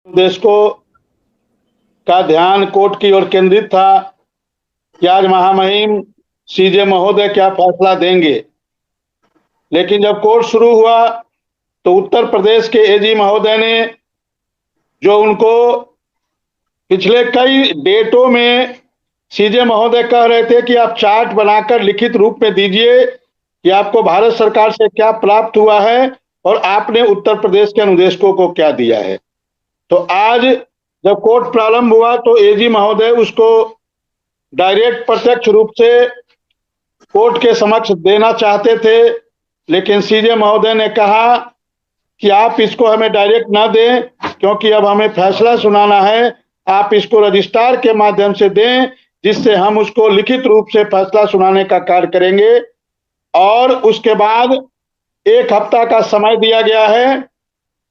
देश को का ध्यान कोर्ट की ओर केंद्रित था कि आज महामहिम सीजे महोदय क्या फैसला देंगे। लेकिन जब कोर्ट शुरू हुआ तो उत्तर प्रदेश के एजी महोदय ने जो उनको पिछले कई डेटों में सीजे महोदय कह रहे थे कि आप चार्ट बनाकर लिखित रूप में दीजिए कि आपको भारत सरकार से क्या प्राप्त हुआ है और आपने उत्तर प्रदेश के अनुदेशकों को क्या दिया है। तो आज जब कोर्ट प्रारंभ हुआ तो एजी महोदय उसको डायरेक्ट प्रत्यक्ष रूप से कोर्ट के समक्ष देना चाहते थे, लेकिन सीजे महोदय ने कहा कि आप इसको हमें डायरेक्ट ना दें, क्योंकि अब हमें फैसला सुनाना है। आप इसको रजिस्ट्रार के माध्यम से दें, जिससे हम उसको लिखित रूप से फैसला सुनाने का कार्य करेंगे। और उसके बाद 1 हफ्ता का समय दिया गया है।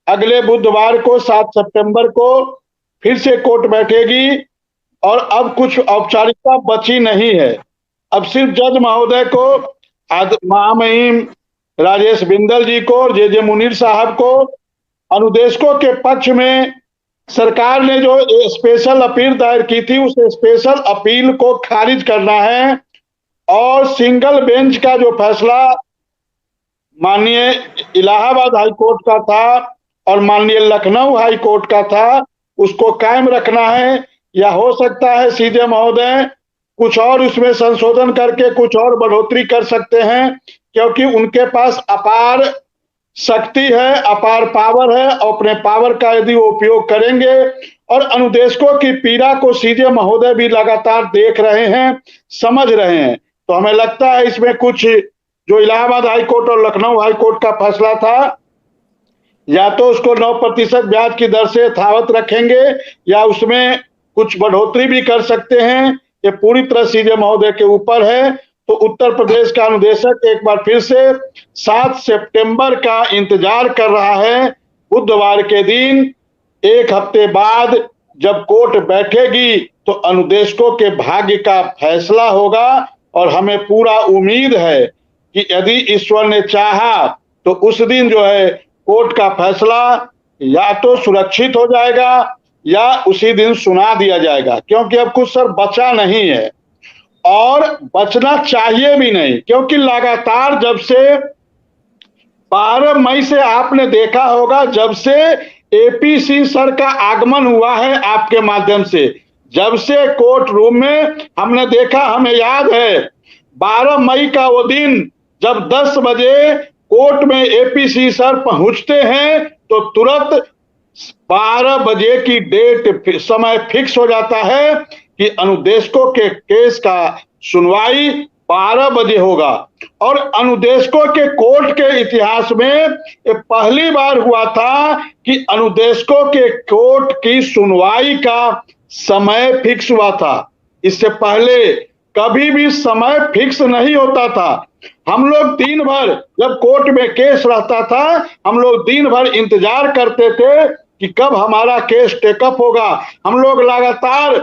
अगले बुधवार को 7 सितंबर को फिर से कोर्ट बैठेगी और अब कुछ औपचारिकता बची नहीं है। अब सिर्फ जज महोदय को, महामहिम राजेश बिंदल जी को और जे मुनीर साहब को अनुदेशकों के पक्ष में सरकार ने जो स्पेशल अपील दायर की थी उस स्पेशल अपील को खारिज करना है। और सिंगल बेंच का जो फैसला माननीय इलाहाबाद हाई कोर्ट का था और माननीय लखनऊ हाई कोर्ट का था, उसको कायम रखना है। या हो सकता है सीजे महोदय कुछ और उसमें संशोधन करके कुछ और बढ़ोतरी कर सकते हैं, क्योंकि उनके पास अपार शक्ति है, अपार पावर है। और अपने पावर का यदि वो उपयोग करेंगे, और अनुदेशकों की पीड़ा को सीजे महोदय भी लगातार देख रहे हैं, समझ रहे हैं, तो हमें लगता है इसमें कुछ जो इलाहाबाद हाई कोर्ट और लखनऊ हाई कोर्ट का फैसला था, या तो उसको 9% ब्याज की दर से यथावत रखेंगे या उसमें कुछ बढ़ोतरी भी कर सकते हैं। ये पूरी तरह सीजे महोदय के ऊपर है। तो उत्तर प्रदेश का अनुदेशक एक बार फिर से 7 सितंबर का इंतजार कर रहा है। बुधवार के दिन 1 हफ्ते बाद जब कोर्ट बैठेगी तो अनुदेशकों के भाग्य का फैसला होगा। और हमें पूरा उम्मीद है कि यदि ईश्वर ने चाहा तो उस दिन जो है कोर्ट का फैसला या तो सुरक्षित हो जाएगा या उसी दिन सुना दिया जाएगा, क्योंकि अब कुछ सर बचा नहीं है और बचना चाहिए भी नहीं। क्योंकि लगातार जब से 12 मई से आपने देखा होगा, जब से एपीसी सर का आगमन हुआ है आपके माध्यम से, जब से कोर्ट रूम में हमने देखा, हमें याद है 12 मई का वो दिन जब 10 बजे कोर्ट में एपीसी सर पहुंचते हैं तो तुरंत 12 बजे की डेट समय फिक्स हो जाता है कि अनुदेशकों के केस का सुनवाई 12 बजे होगा। और अनुदेशकों के कोर्ट के इतिहास में ये पहली बार हुआ था कि अनुदेशकों के कोर्ट की सुनवाई का समय फिक्स हुआ था। इससे पहले कभी भी समय फिक्स नहीं होता था। हम लोग दिन भर, जब कोर्ट में केस रहता था, हम लोग दिन भर इंतजार करते थे कि कब हमारा केस टेकअप होगा। हम लोग लगातार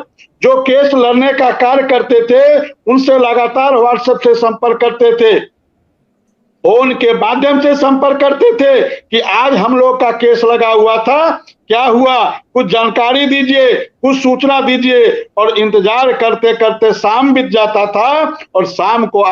जो केस लड़ने का कार्य करते थे उनसे लगातार व्हाट्सएप से संपर्क करते थे, फोन के माध्यम से संपर्क करते थे कि आज हम लोग का केस लगा हुआ था, क्या हुआ, कुछ जानकारी दीजिए, कुछ सूचना दीजिए। और इंतजार करते करते शाम बीत जाता था और शाम को